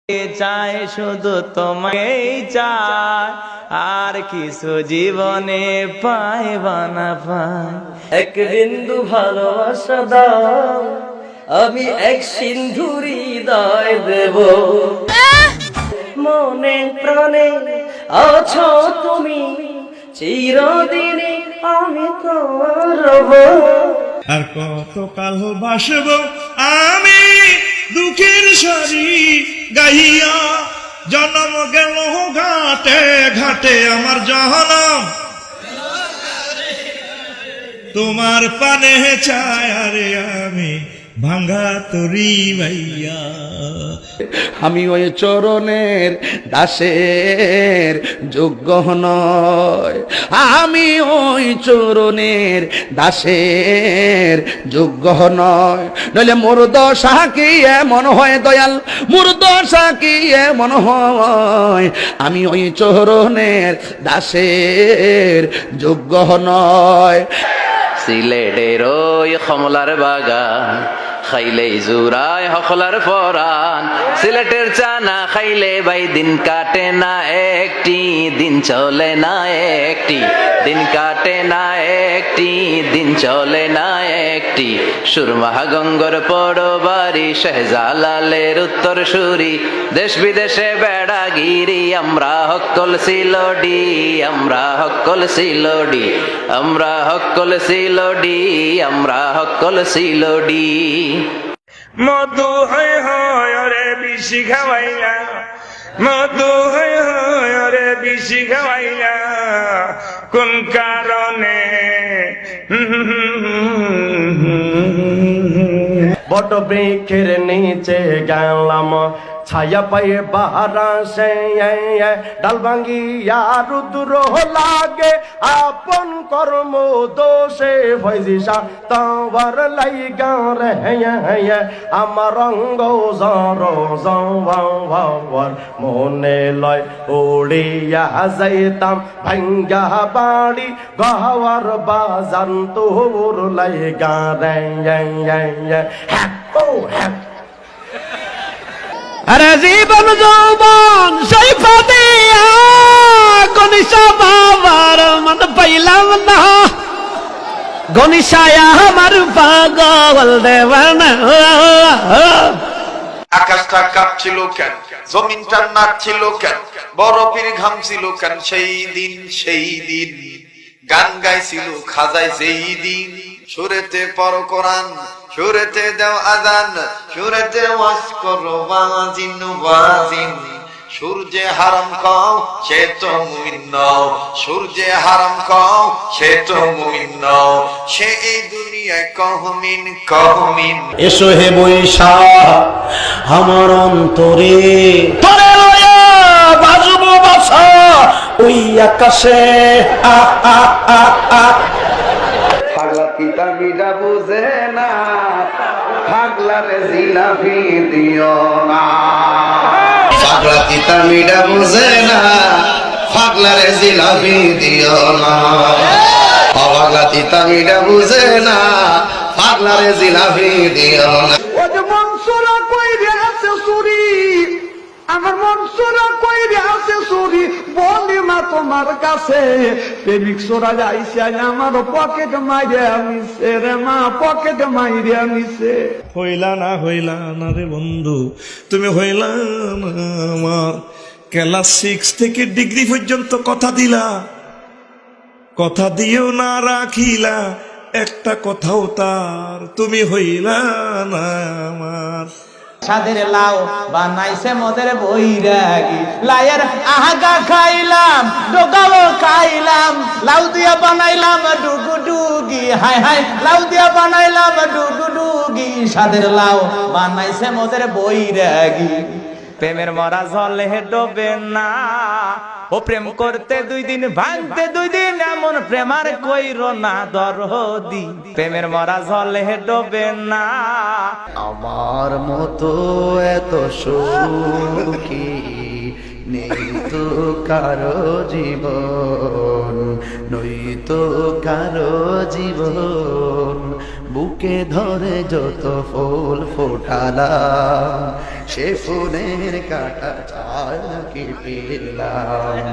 চায় শুধু তোমাকেই চায়, আর কিছু জীবনে পায় বা না পায়। এক বিন্দু ভালোবাসা দাও, আমি এক সিন্ধুরি হৃদয় দেব। মনে প্রাণে আছো তুমি, চিরদিনে আমি তোমার রব। আর কতকাল বাসব আমি দুঃখের সারি গাইয়া, জন্ম গেল ঘাটে ঘাটে আমার জনম, তোমার পানে চায় আরে আমি ভাঙ্গা তরি ভাইয়া। আমি ওই চরণের দাসের যোগ্য নয়, আমি ওই চরণের দাসের যোগ্য নয়। নইলে মোর দশা কি এমন হয় দয়াল, মোর দশা কি এমন হয়, আমি ওই চরণের দাসের যোগ্য নয়। সিলেটের ওই কমলার বাগান খাইলে জুরায় হকলার পরান, সিলেটের চানা খাইলে ভাই দিন কাটে না একটি, দিন চলে না একটি, দিন কাটে না একটি, দিন চলে না একটি। সুরমা গঙ্গর পড়ো বাড়ি শেহজালালের উত্তর সুরি, দেশ বিদেশে বেড়াগিরি আমরা হকল সিলোডি, আমরা হকল সিলোডি, আমরা হকল সিলোডি, আমরা হকল সিলোডি। মধু হয় হয় রে বিশি খাওয়াইয়া, মধু হয় হয় রে বিশি খাওয়াইয়া, কোন কারণে বট বৃক্ষের নিচে গেলাম, ছায়া পায়ে বারাসে, ডাল ভাঙ্গিয়া রুদ্র লাগে, আপন কর্ম দোষে ভৈজিসা তোমার লাইগা রে, আমার অঙ্গ জর জর মনে লয় উড়িয়া যাইতাম ভাঙ্গা বাড়ি গহর বাজান তোর লাইগা রে। আরে জীবন যৌবন সেই ফাতিয়া গনিশা বাবার মন পাইলাম না, গনিশায়া আমার পাগল দেওয়ানা। আকাশটা কাঁপছিল কেন, জমিনটা নাচছিল কেন, বরফের ঘাম ছিল কেন, সেই দিন সেই দিন গান গাইছিল খাজায় যেই দিন। সুরেতে পড়ো কোরআন, সুরেতে দাও আজান, সুরেতে ওয়াজ করো ওয়াজিন ওয়াজিন। সূর্যে হারাম কও সে তো মুমিন নও, সূর্যে হারাম কও সে তো মুমিন নও, সে এই দুনিয়ায় কহমিন কহমিন। এসো হে বৈশা আমার অন্তরে, তোরে লয়া বাজবো বাসা ওই আকাশে। পাগলা পিতা মিরা বুঝে না, পাগলারে জিলাপি দিও না। পাগলা পিতা মিরা বুঝে না, পাগলারে জিলাপি দিও না। পাগলা পিতা মিরা বুঝে না, পাগলারে জিলাপি দিও না। ও যে মনসুরা কইরে আছে চুরি, আমার মনসুরা কইরে আছে চুরি, বলি মা তোমার কাছে প্রেমিক সোরা যাইছে আমার পকেট মাইরে নিছে রে মা, পকেট মাইরে নিছে। হইলা না রে বন্ধু, তুমি হইলা না আমার। ক্লাস 6 থেকে ডিগ্রি পর্যন্ত কথা দিলা, কথা দিয়েও না রাখিলা একটা কথাও তার, তুমি হইলা না আমার। সাদের লাউ বানাইছে মদের বৈরাগী, লাইয়ের আহাগা খাইলাম ডোকাও খাইলাম, লাউ দিয়া বানাইলাম ডুগু ডুগি, হাই হাই লাউ দিয়া বানাইলাম ডুগু ডুগি। সাদের লাউ বানাইছে মদের বৈরাগী, প্রেমের মরা জলে ডোবে না, ও প্রেম করতে 2 দিন ভাঙতে 2 দিন, এমন প্রেমার কইরো না দরদি, প্রেমের মরা জলে ডোবে না। আমার মতো এত সুখী নেই তো কারো জীবন, নই তো কারো জীবন, বুকে ধরে যত ফুল ফোটালাম সে ফুলের কাটা চায় কি পেলাম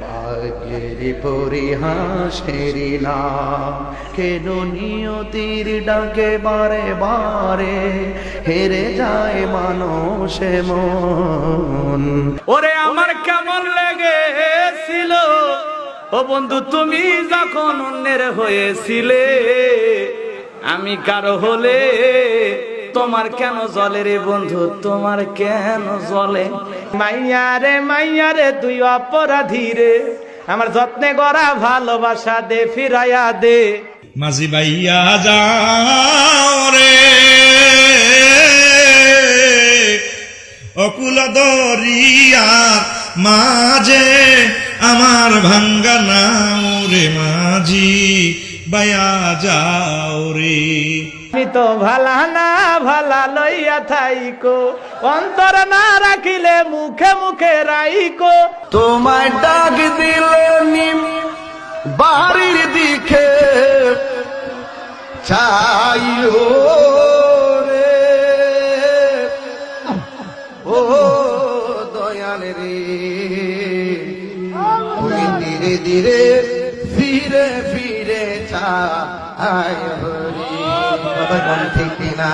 ভাগ্যের পরিহাসেরই নাম কেন নিয়তির ডাকে বারে বারে হেরে যায় মানুষ মন ওরে আমার কেমন লেগেছিল ও বন্ধু তুমি যখন অন্যের হয়েছিলে আমি কারো হলে তোমার কেন জ্বলে রে বন্ধু তোমার কেন জ্বলে মাইয়া রে তুই অপরাধী রে আমার যত্নে গড়া ভালোবাসা দে ফিরাইয়া দে মাঝি ভাইয়া যাও রে অকুল দরিয়ার মাঝে আমার ভাঙ্গা নাও রে মাঝি ভাইয়া যাও রে আমি তো ভালা না ভালা লইয়া থাইকো অন্তর না রাখিলে মুখে মুখে রাইকো তোমায় ডাক দিলে নিম বাড়ির দিকে চাইও রে ও দয়াল রে ওই ধীরে ধীরে ফিরে ফিরে চাই ঠিক না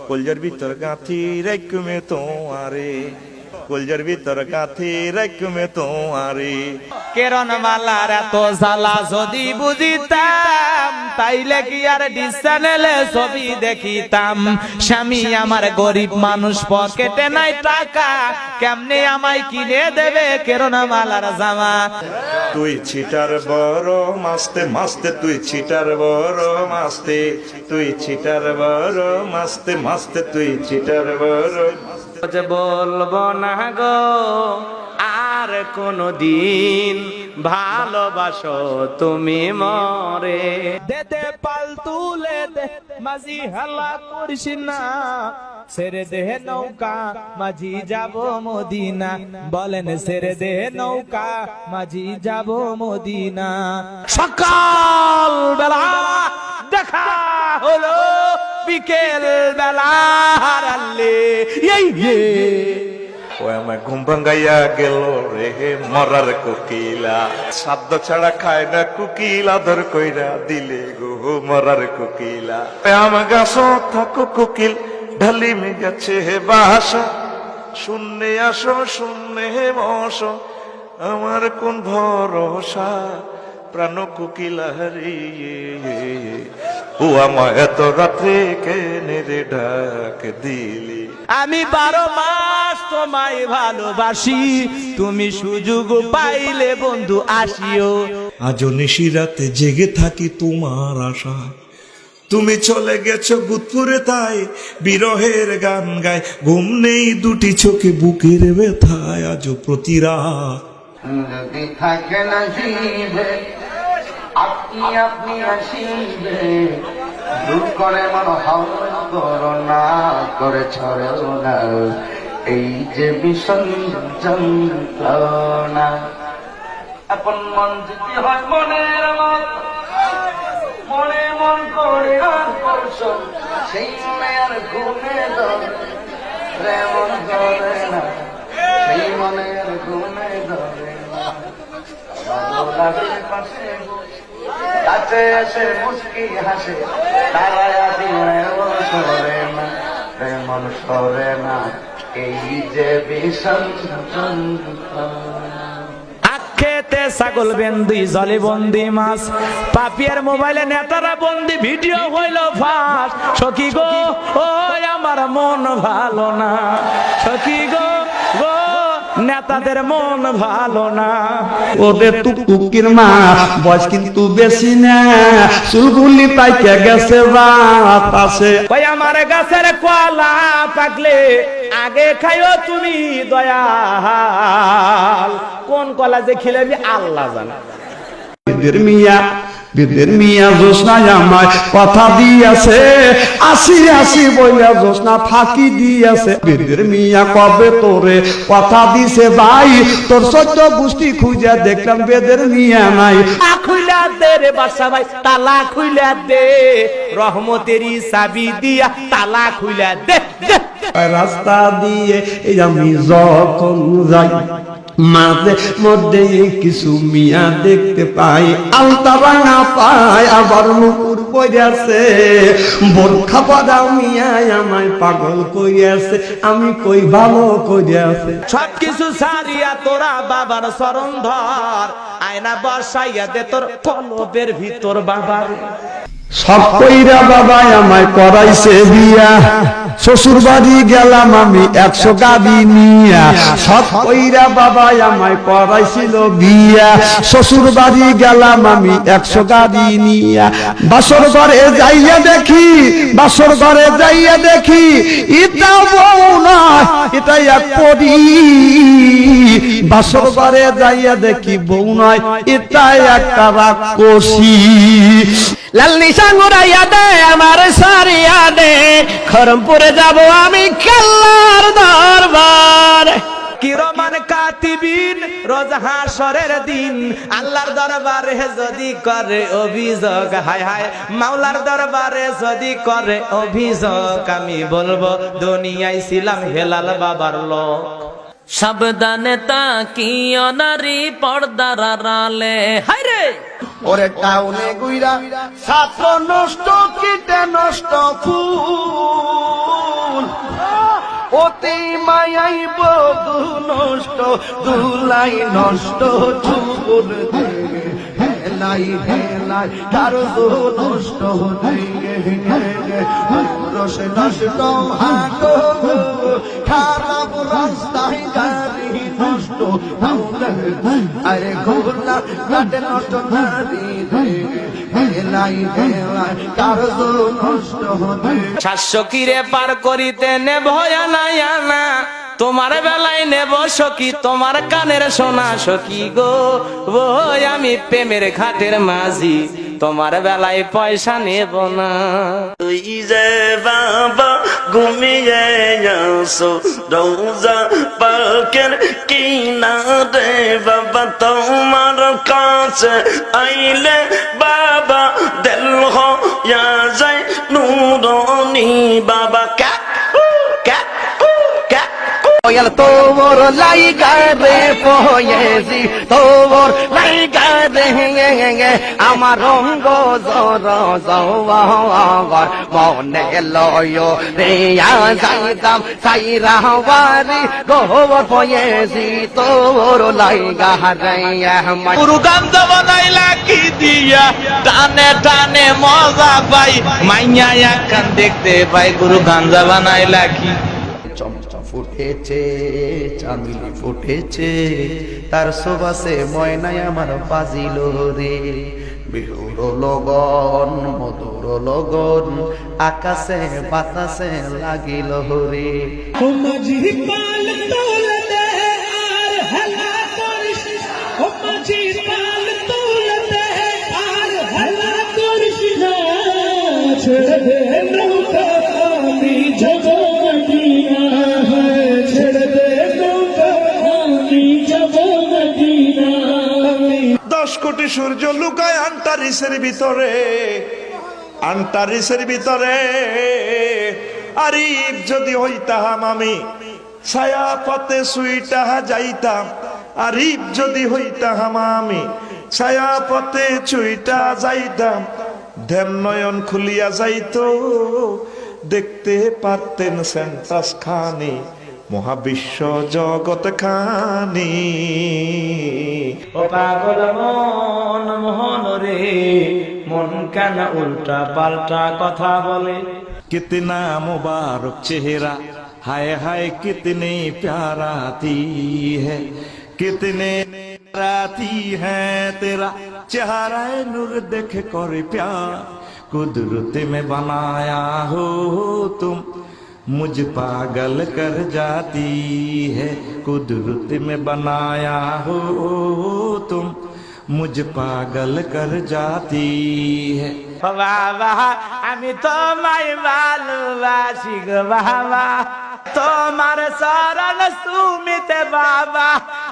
কলজার ভিতর গাঁথি রাইকুমে তোমারে কলজার ভিতর গাঁথি রাইকুমে তোমারে কেরন মালার এত জ্বালা যদি বুঝিতাম তাইলে কি আর ডিসচ্যানেলে ছবি দেখিতাম স্বামী আমার গরিব মানুষ পকেটে নাই টাকা কেমনে আমায় কিনে দেবে কেরন মালার জামা তুই ছিটার বড় মাস্তে মাস্তে তুই ছিটার বড় মাস্তে তুই ছিটার বড় মাস্তে মাস্তে তুই ছিটার বড় যে বলবো না গো আর কোনো দিন ভালোবাসো তুমি মরে দে দে পাল তুলে দে মাঝি হাল্লা করিস না ছেড়ে দে নৌকা মাঝি যাব মদিনা বলেন ছেড়ে দে নৌকা মাঝি যাব মদিনা সকাল বেলা দেখা হলো বিকেল বেলা হারালে ও আমার ঘুম ভাঙ্গাইয়া গেল রে মরার কোকিলা শব্দ ছাড়া খায় না কোকিলা ধর কইরা দিলে গো মরার কোকিলা আমার গাছ থাকো কোকিল ঢালি মে গেছে হে বাসা শূন্যে আসো শূন্যে বসো আমার কোন ভরসা প্রাণ কোকিলা হারিয়ে ও আমায় এত রাত্রে কেনে রে ডাক দিলি আমি 12 মাস তোমায় ভালোবাসি তুমি সুযোগ পাইলে বন্ধু আসিও আজও নিশি রাতে জেগে থাকি তোমার আশা তুমি চলে গেছো গুদপুরে তাই বিরহের গান গায় ঘুম নেই দুটি চোখে বুকের ব্যথায় আজও প্রতি রাত যদি থাকে না জীবে আপনি আপনি আসিবে দূর করে মন হাওয়া করোনা করে ছড়ো না এই যে বিষণ যন্ত্রণা আপন মন যদি হয় মনের মত মনে মন করে আর করছো সেই মনে আর ঘুমে ধরে মন ধরে না সেই মনে আর ঘুমে ধরে পাশে কাছে এসে মুস্কি হাসে তারা দিলে সরে না মন সরে না এই যে বিষণ খেতে ছাগল বেন্দি জলে বন্দি মাছ পাপিয়ার মোবাইলে নেতারা বন্দি ভিডিও হইল ফাঁস সখী গো ও আমার মন ভালো না সখী গো গো নেতাদের মন ভালো না ওদের টুকটুকির মা বয়স কিন্তু বেশি না চুলগুলি পাইকে গেছে বাতাসে ওই আমার গাছের কলা পাকলে আগে খাইও তুমি দয়াল কোন কলা যে খেলে আমি আল্লাহ জানে মিয়া বেদের মিয়া জোসনা আমায় কথা দিয়েছে, আসি আসি বইয়া জোসনা ফাঁকি দিয়েছে। বেদের মিয়া কবে তোরে কথা দিছে ভাই, তোর 14 গোষ্ঠী খুঁজে দেখলাম বেদের মিয়া নাই। খুইলা দে রে বাদশা ভাই, তালা খুইলা দে, রহমতেরই চাবি দিয়া তালা খুইলা দে। রাস্তা দিয়ে এই আমি যখন যাই, মাঝে মধ্যে কিছু মিয়া দেখতে পাই, আলতা রাঙা পাই, আবার মুকুর পড়িয়াছে, বোরখা পরা মিয়া আমায় পাগল করিয়াছে, আমি কই ভালো করিয়াছে। সবকিছু সারিয়া তোরা বাবার চরণ ধর, আয়না বসাইয়া দে তোর কলবের ভিতর বাবার। সব কইরা বাবা আমায় করাইছে বিয়া, শ্বশুর বাড়ি গেলাম আমি 100 গাড়ি নিয়া। সব কইরা বাবা আমায় করাইছিল বিয়া, শ্বশুর বাড়ি গেলাম আমি 100 গাড়ি নিয়া। বাসর ঘরে যাইয়া দেখি, বাসর ঘরে যাইয়া দেখি, এটা বউ নয় এটা এক পরী। বাসর ঘরে যাইয়া দেখি বউ নয় এটা একটা রাক্ষসী। লালনি সাঙ্গুরাইয়া দে আমার সারিয়া দে, খরমপুরে যাব আমি কাল্লার দরবার। কিরমান কাতিবিন রোজ হাসরের দিন, আল্লাহর দরবারে যদি করে অভিযোগ, হায় হায় মাওলার দরবারে যদি করে অভিযোগ, আমি বলবো দুনিয়ায় ছিলাম হেলাল বাবার লোক। সাবধানে তাকিও নারী পর্দার আড়ালে, হায় রে ওরে টাউনে গুইরা ছাত্র নষ্ট, কিটে নষ্ট ফুল, ওতে মায়াই বধু নষ্ট, দুলাই নষ্ট চুল, হেলাই হেলাই কারো নষ্ট রস নষ্ট হাটো, খারাপ রাস্তায় গাড়ি নষ্ট, আরে ঘোলা কাটে নষ্ট নারী, হেলাই হেলাই কারো নষ্ট হতে। 700 কিরে পার করিতে নে ভয়া নাই আনা, তোমার বেলায় নেব সখী তোমার কানের সোনা সখী গো। ওই আমি প্রেমের ঘাটের মাঝি, তোমার বেলায় পয়সা নেব না। তুই যে বাবা ঘুমিয়ে আসো রোজা পাকের কিনারে, বাবা তোমার কাছে আইলে বাবা দিল হইয়া যায় নুরানি। বাবা কা কা কা তোর লাইগারে পয়েছি, তোর লাইগারে আমার রঙ্গ জর জওয়ার, মনে লয় রে যাইতাম সাইরা বাড়ি গোবর পয়েছি, তোর লাইগারে গুরু গাঞ্জা বানাইলা কি দিয়া, টানে টানে মজা পাই, মাইয়া একখান দেখতে পাই, গুরু গাঞ্জা বানাইলা কি। চমচম ফুটেছে, চাঁদনি ফুটেছে, তার সুবাসে ময়নায় আমার বাজিল রে। বিহুর লগন মধুর লগন, আকাশে বাতাসে লাগিল রে। কোটি সূর্য লুকায় আন্টারিসের ভিতরে, আন্টারিসের ভিতরে। আরিফ যদি হইতাম আমি ছায়া পথে সুইটা যাইতাম, আরিফ যদি হইতাম আমি ছায়া পথে চুইটা যাইতাম, ধ্যান নয়ন খুলিয়া যাইতো, দেখতে পারতেন সেন্টাস খানি, মহাবিশ্ব জগৎ খানি। ও পাগল মন মোহন রে, মন কেন উল্টা পাল্টা কথা বলে। कितना मुबारक चेहरा, हाय हाय कितनी प्याराती है, कितने राती है तेरा चेहरा नूर देख कर प्यार, कुदरत में बनाया हो तुम, मुझ पागल कर जाती है, कुदरत में बनाया हो तुम, मुझ पागल कर जाती है। বাবা আমি তোমায় ভালোবাসি গো বাবা, তোমার শরণ সুমিতে বাবা,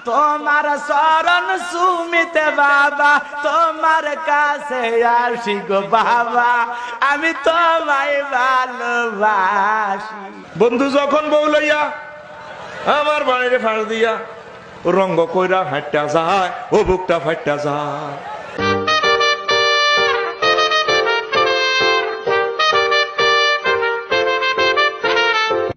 তোমার শরণ সুমিতে বাবা, তোমার কাছে আসি গো বাবা, আমি তোমায় ভালোবাসি। বন্ধু যখন বউ লইয়া আমার বাড়িতে ফাড় দিয়া রঙ্গ কইরা হাঁটটা যায়, ও বুকটা ফাটটা যায়।